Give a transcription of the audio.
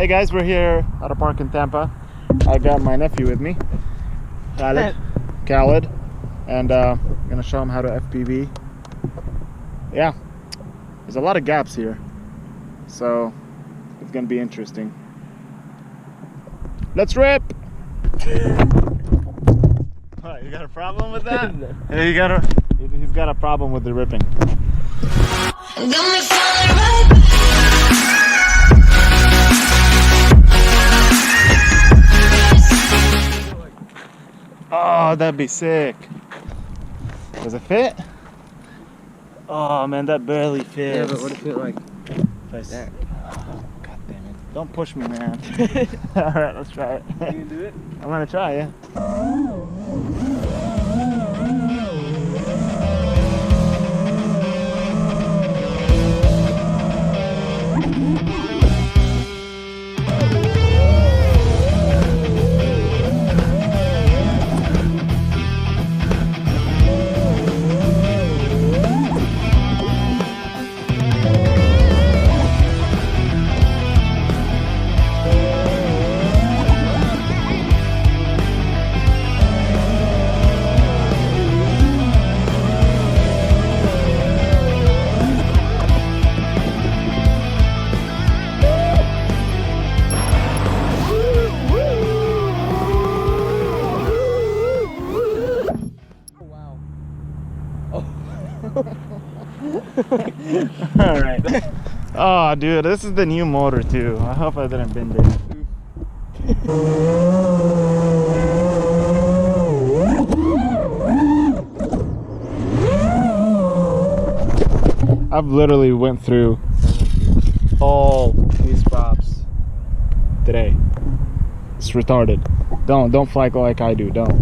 Hey guys, we're here at a park in Tampa. I got my nephew with me, Khaled, and I'm gonna show him how to FPV. Yeah, there's a lot of gaps here, so it's gonna be interesting. Let's rip! What, you got a problem with that? No. Yeah, he's got a problem with the ripping. Oh, that'd be sick. Does it fit? Oh man, that barely fits. Yeah, but what if it like that? Oh, God damn it. Don't push me, man. Alright, let's try it. You can do it? I'm gonna try, yeah. Alright. Oh dude, this is the new motor too. I hope I didn't bend it. I've literally went through all these props today. It's retarded. Don't fly like I do, don't.